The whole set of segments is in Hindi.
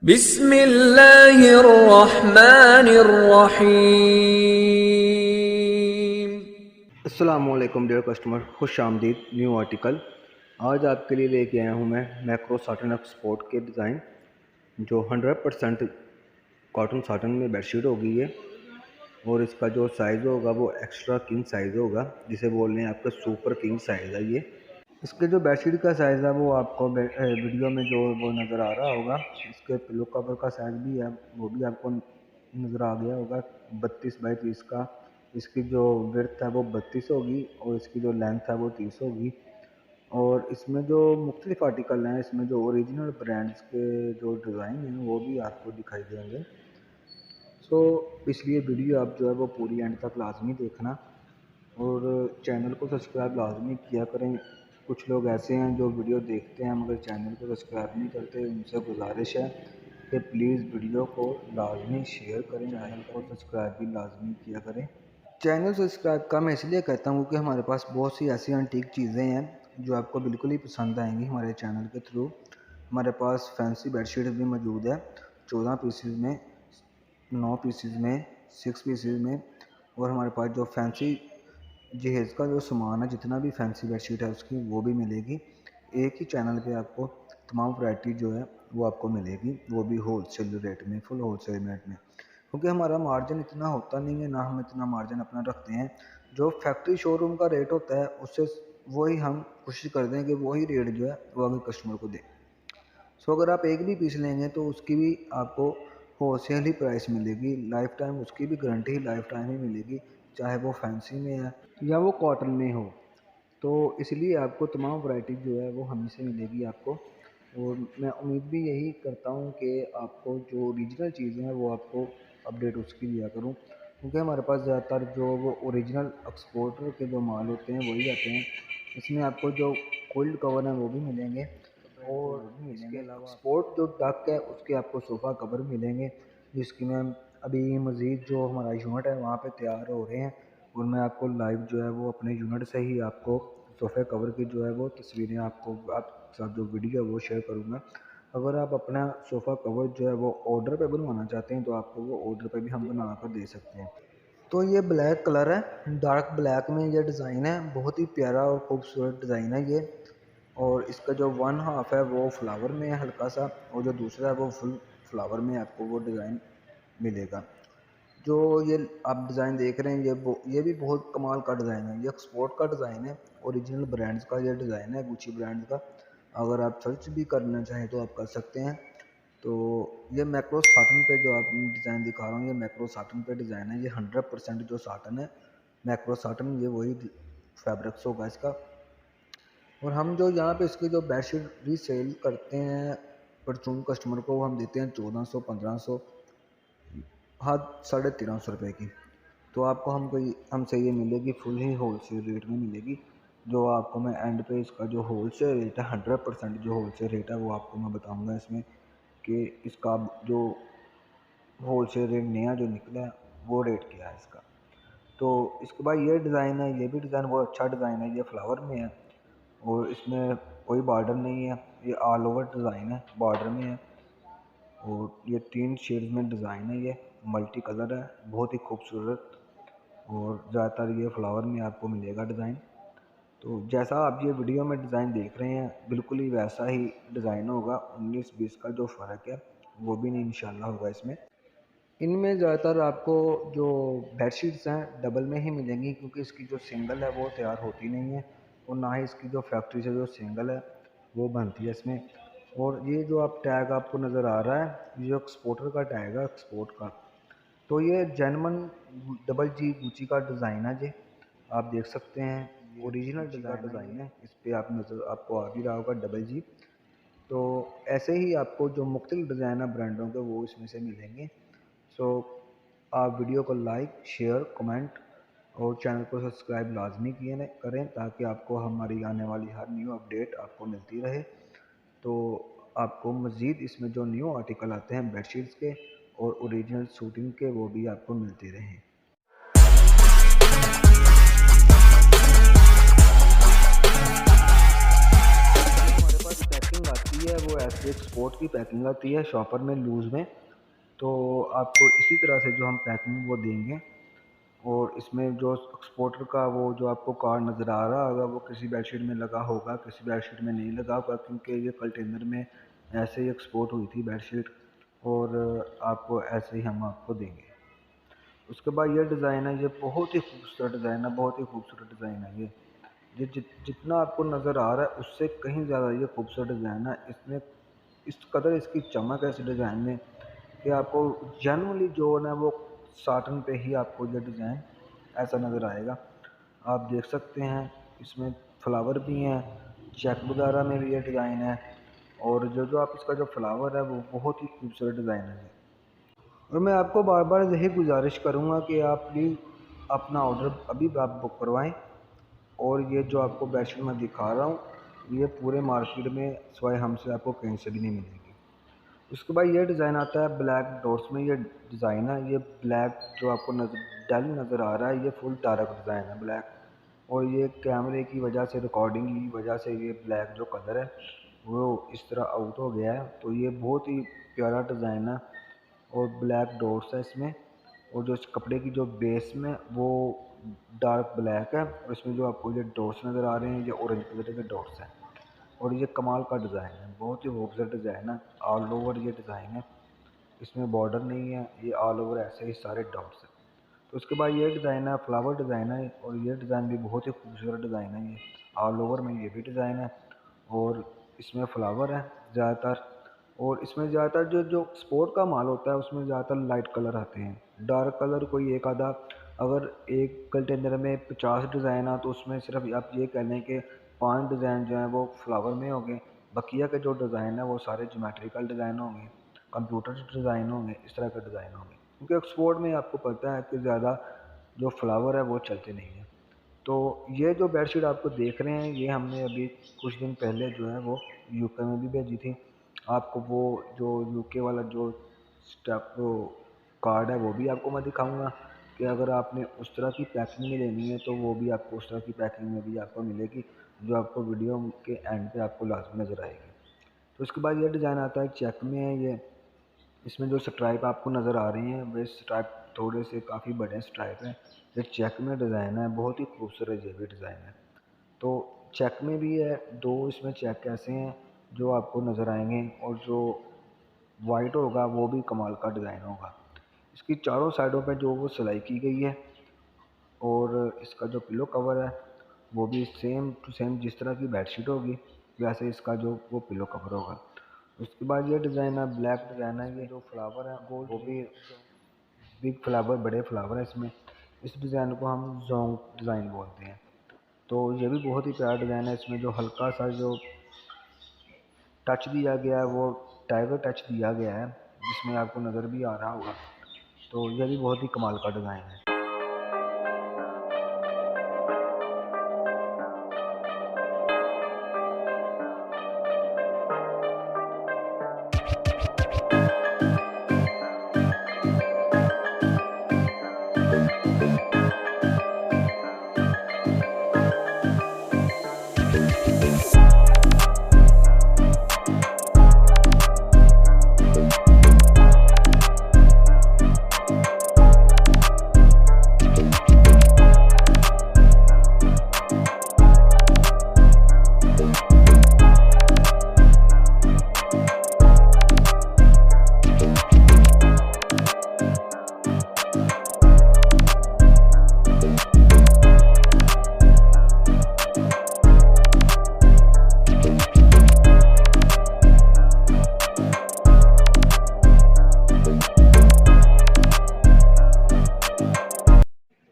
बिस्मिल्लाहिर्रहमानिर्रहीम। अस्सलामुअलैकुम डियर कस्टमर, खुश आमदीद। न्यू आर्टिकल आज आपके लिए लेके आया हूँ मैं मैक्रो साटन एक्सपोर्ट के डिज़ाइन जो 100% कॉटन साटन में बेडशीट होगी ये। और इसका जो साइज़ होगा वो एक्स्ट्रा किंग साइज़ होगा, जिसे बोल रहे हैं आपका सुपर किंग साइज़ है ये। इसके जो बेडशीट का साइज़ है वो आपको वीडियो में जो वो नज़र आ रहा होगा। इसके पिलो कवर का साइज़ भी है, वो भी आपको नज़र आ गया होगा, 32 बाई 30 का। इसकी जो विड्थ है वो 32 होगी और इसकी जो लेंथ है वो 30 होगी। और इसमें जो मुख्तलिफ आर्टिकल हैं, इसमें जो ओरिजिनल ब्रांड्स के जो डिज़ाइन हैं वो भी आपको दिखाई देंगे। इसलिए वीडियो आप जो है वो पूरी एंड तक लाजमी देखना और चैनल को सब्सक्राइब लाजमी किया करें। कुछ लोग ऐसे हैं जो वीडियो देखते हैं मगर चैनल को सब्सक्राइब नहीं करते। उनसे गुजारिश है कि प्लीज़ वीडियो को लाजमी शेयर करें, चैनल को सब्सक्राइब भी लाजमी किया करें। चैनल सब्सक्राइब का मैं इसलिए कहता हूँ कि हमारे पास बहुत सी ऐसी एंटीक चीज़ें हैं जो आपको बिल्कुल ही पसंद आएंगी हमारे चैनल के थ्रू। हमारे पास फैंसी बेडशीट भी मौजूद है, 14 पीसेज में, 9 पीसेज में, 6 पीसेज में। और हमारे पास जो फैंसी जहेज़ का जो सामान है, जितना भी फैंसी बेडशीट है उसकी, वो भी मिलेगी। एक ही चैनल पे आपको तमाम वैरायटी जो है वो आपको मिलेगी, वो भी होलसेल रेट में, फुल होलसेल रेट में। क्योंकि हमारा मार्जिन इतना होता नहीं है, ना हम इतना मार्जिन अपना रखते हैं। जो फैक्ट्री शोरूम का रेट होता है उससे वही हम कोशिश करते हैं कि वही रेट जो है वो अगर कस्टमर को दें। अगर आप एक भी पीस लेंगे तो उसकी भी आपको होलसेल ही प्राइस मिलेगी, लाइफ टाइम उसकी भी गारंटी लाइफ टाइम ही मिलेगी, चाहे वो फैंसी में है या वो कॉटन में हो। तो इसलिए आपको तमाम वैरायटी जो है वो हमें से मिलेगी आपको। और मैं उम्मीद भी यही करता हूँ कि आपको जो ओरिजिनल चीज़ें हैं वो आपको अपडेट उसकी दिया करूँ, क्योंकि हमारे पास ज़्यादातर जो वो ओरिजिनल एक्सपोर्टर के जो माल होते हैं वही आते हैं। इसमें आपको जो कोल्ड कवर हैं वो भी मिलेंगे और इसके अलावा एक्सपोर्ट जो डक है उसके आपको सोफ़ा कवर मिलेंगे, जिसकी मैं अभी मज़ीद जो हमारा यूनिट है वहाँ पे तैयार हो रहे हैं। और मैं आपको लाइव जो है वो अपने यूनिट से ही आपको सोफ़े कवर की जो है वो तस्वीरें आपको आपके साथ जो वीडियो है वो शेयर करूँगा। अगर आप अपना सोफ़ा कवर जो है वो ऑर्डर पे बनवाना चाहते हैं तो आपको वो ऑर्डर पे भी हम बना कर दे सकते हैं। तो ये ब्लैक कलर है, डार्क ब्लैक में ये डिज़ाइन है, बहुत ही प्यारा और खूबसूरत डिज़ाइन है ये। और इसका जो वन हाफ है वो फ्लावर में है हल्का सा, और जो दूसरा है वो फुल फ्लावर में आपको वो डिज़ाइन मिलेगा। जो ये आप डिज़ाइन देख रहे हैं ये भी बहुत कमाल का डिज़ाइन है। ये एक्सपोर्ट का डिज़ाइन है, ओरिजिनल ब्रांड्स का ये डिज़ाइन है, गुची ब्रांड का। अगर आप सर्च भी करना चाहें तो आप कर सकते हैं। तो ये मैक्रो साटन पे जो आप डिज़ाइन दिखा रहा हूँ, ये मैक्रो साटन पे डिज़ाइन है। ये 100% जो साटन है मैक्रो साटन, ये वही फैब्रिक्स होगा इसका। और हम जो यहाँ पे इसकी जो बेडशीट रीसेल करते हैं परचून कस्टमर को, वो हम देते हैं 1400, 1500, हाँ 1350 रुपये की। तो आपको हमसे ये मिलेगी फुल ही होलसेल रेट में मिलेगी। जो आपको मैं एंड पे इसका जो होलसेल रेट है 100% जो होलसेल रेट है वो आपको मैं बताऊंगा इसमें, कि इसका जो होलसेल रेट नया जो निकला है वो रेट क्या है इसका। तो इसके बाद ये डिज़ाइन है, ये भी डिज़ाइन बहुत अच्छा डिज़ाइन है, ये फ्लावर में है और इसमें कोई बॉर्डर नहीं है, ये ऑल ओवर डिज़ाइन है, बॉर्डर में है। और ये 3 शेड्स में डिज़ाइन है, ये मल्टी कलर है, बहुत ही खूबसूरत। और ज़्यादातर ये फ्लावर में आपको मिलेगा डिज़ाइन। तो जैसा आप ये वीडियो में डिज़ाइन देख रहे हैं बिल्कुल ही वैसा ही डिज़ाइन होगा। 19-20 का जो फ़र्क है वो भी नहीं इंशाल्लाह होगा इसमें। इनमें ज़्यादातर आपको जो बेडशीट्स हैं डबल में ही मिलेंगी, क्योंकि इसकी जो सिंगल है वो तैयार होती नहीं है, और ना ही इसकी जो फैक्ट्री से जो सिंगल है वो बनती है इसमें। और ये जो आप टैग आपको नज़र आ रहा है, ये जो एक्सपोर्टर का टैग है एक्सपोर्ट का, तो ये जेनमन डबल जी गुची का डिज़ाइन है। जी आप देख सकते हैं ओरिजिनल डिज़ाइन है, इस पर आपको आ भी रहा होगा डबल जी। तो ऐसे ही आपको जो मुख्तलिफ डिज़ाइन है ब्रांडों के वो इसमें से मिलेंगे। आप वीडियो को लाइक, शेयर, कमेंट और चैनल को सब्सक्राइब लाजमी करें, ताकि आपको हमारी आने वाली हर न्यू अपडेट आपको मिलती रहे। तो आपको मज़ीद इसमें जो न्यू आर्टिकल आते हैं बेडशीट्स के और ओरिजिनल शूटिंग के, वो भी आपको मिलते रहें। हमारे पास पैकिंग आती आती है वो ऐसी एक स्पोर्ट की पैकिंग आती है शॉपर में लूज़ में। तो आपको इसी तरह से जो हम पैकिंग वो देंगे, और इसमें जो एक्सपोर्टर का वो जो आपको कार्ड नज़र आ रहा होगा वो किसी बेडशीट में लगा होगा, किसी बेडशीट में नहीं लगा होगा, क्योंकि ये कंटेनर में ऐसे ही एक्सपोर्ट हुई थी बेडशीट, और आपको ऐसे ही हम आपको देंगे। उसके बाद ये डिज़ाइन है, ये बहुत ही खूबसूरत डिज़ाइन है, बहुत ही खूबसूरत डिज़ाइन है ये जितना आपको नज़र आ रहा है उससे कहीं ज़्यादा ये खूबसूरत डिज़ाइन है। इसमें इस कदर इसकी चमक है इस डिज़ाइन में कि आपको जनरली जो है ना वो साटन पे ही आपको ये डिज़ाइन ऐसा नज़र आएगा। आप देख सकते हैं इसमें फ्लावर भी हैं, चेक वगैरह में भी ये डिज़ाइन है, और जो जो आप इसका जो फ्लावर है वो बहुत ही खूबसूरत डिज़ाइन है। और मैं आपको बार बार यही गुजारिश करूँगा कि आप प्लीज़ अपना ऑर्डर अभी आप बुक करवाएँ। और ये जो आपको बेडशीट मैं दिखा रहा हूँ ये पूरे मार्केट में सिवाय हमसे आपको कहीं से भी नहीं मिलेगी। उसके बाद ये डिज़ाइन आता है ब्लैक डॉट्स में, ये डिज़ाइन है, ये ब्लैक जो आपको डल नज़र आ रहा है ये फुल डार्क डिज़ाइन है ब्लैक, और ये कैमरे की वजह से, रिकॉर्डिंग की वजह से ये ब्लैक जो कलर है वो इस तरह आउट हो गया है। तो ये बहुत ही प्यारा डिज़ाइन है और ब्लैक डॉट्स है इसमें, और जो इस कपड़े की जो बेस में वो डार्क ब्लैक है, और इसमें जो आपको ये डॉट्स नज़र आ रहे हैं ये ऑरेंज कलर के डॉट्स हैं, और ये कमाल का डिज़ाइन है, बहुत ही खूबसूरत डिज़ाइन है। ऑल ओवर ये डिज़ाइन है, इसमें बॉर्डर नहीं है, ये ऑल ओवर ऐसे ही सारे डॉट्स हैं। तो उसके बाद ये डिज़ाइन है फ्लावर डिज़ाइन है, और ये डिज़ाइन भी बहुत ही खूबसूरत डिज़ाइन है। ये ऑल ओवर में ये भी डिज़ाइन है, और इसमें फ्लावर है ज़्यादातर, और इसमें ज़्यादातर जो जो स्पोर्ट का माल होता है उसमें ज़्यादातर लाइट कलर आते हैं, डार्क कलर कोई एक आधा। अगर एक कंटेनर में 50 डिज़ाइन आ तो उसमें सिर्फ आप ये कह लें कि 5 डिज़ाइन जो हैं वो फ्लावर में होंगे, बकिया के जो डिज़ाइन है वो सारे ज्योमेट्रिकल डिज़ाइन होंगे, कंप्यूटर डिज़ाइन होंगे, इस तरह के डिज़ाइन होंगे, क्योंकि एक्सपोर्ट में आपको पता है कि ज़्यादा जो फ्लावर है वो चलते नहीं हैं। तो ये जो बेडशीट आपको देख रहे हैं ये हमने अभी कुछ दिन पहले जो है वो यूके में भी भेजी थी। आपको वो जो यूके वाला जो स्टेप वो कार्ड है वो भी आपको मैं दिखाऊंगा कि अगर आपने उस तरह की पैकिंग में लेनी है तो वो भी आपको उस तरह की पैकिंग में भी आपको मिलेगी, जो आपको वीडियो के एंड पे आपको लाजमी नज़र आएगी। तो उसके बाद ये डिज़ाइन आता है चेक में है ये, इसमें जो स्ट्राइप आपको नज़र आ रही हैं वे स्ट्राइप थोड़े से काफ़ी बड़े स्ट्राइप हैं। ये चेक में डिज़ाइन है, बहुत ही खूबसूरत ये भी डिज़ाइन है। तो चेक में भी है, दो इसमें चेक ऐसे हैं जो आपको नज़र आएंगे, और जो वाइट होगा वो भी कमाल का डिज़ाइन होगा। इसकी चारों साइडों पे जो वो सिलाई की गई है, और इसका जो पिलो कवर है वो भी सेम टू सेम जिस तरह की बेडशीट होगी वैसे इसका जो वो पिलो कवर होगा। उसके बाद ये डिज़ाइन है ब्लैक डिज़ाइन है, ये जो फ्लावर है वो भी बिग फ्लावर, बड़े फ्लावर है इसमें। इस डिज़ाइन को हम जोंग डिज़ाइन बोलते हैं। तो ये भी बहुत ही प्यारा डिज़ाइन है, इसमें जो हल्का सा जो टच दिया गया है वो टाइगर टच दिया गया है, जिसमें आपको नज़र भी आ रहा होगा। तो ये भी बहुत ही कमाल का डिज़ाइन है।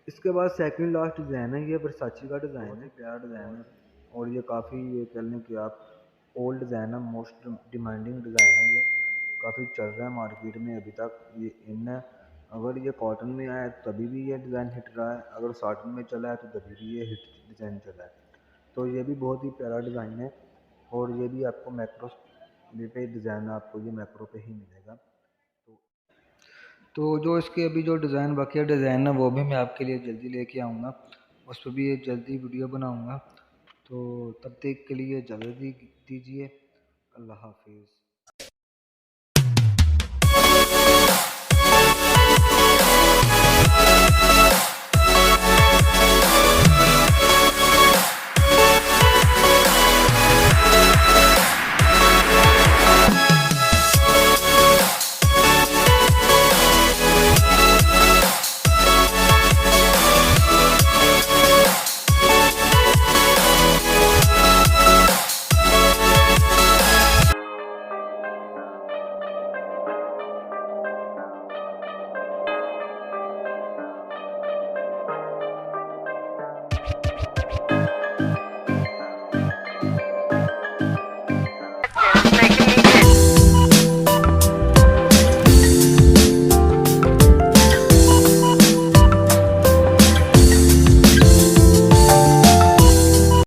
इसके बाद सेकंड लास्ट डिज़ाइन है, ये वर्साची का डिज़ाइन है, प्यारा डिज़ाइन है, और ये काफ़ी ये कह लें कि आप ओल्ड डिज़ाइन है, मोस्ट डिमांडिंग डिज़ाइन है, ये काफ़ी चल रहा है मार्केट में अभी तक, ये इन है। अगर ये कॉटन में आया तो तभी भी ये डिज़ाइन हिट रहा है, अगर साटन में चला है तो तभी भी ये हिट डिज़ाइन चला है। तो ये भी बहुत ही प्यारा डिज़ाइन है, और ये भी आपको मैक्रो पे डिज़ाइन आपको ये मैक्रो पे ही मिलेगा। तो जो इसके अभी जो डिज़ाइन बाकी डिज़ाइन है वो भी मैं आपके लिए जल्दी लेके आऊँगा, उस पर भी एक जल्दी वीडियो बनाऊँगा। तो तब तक के लिए इजाज़त दीजिए। अल्लाह हाफिज़।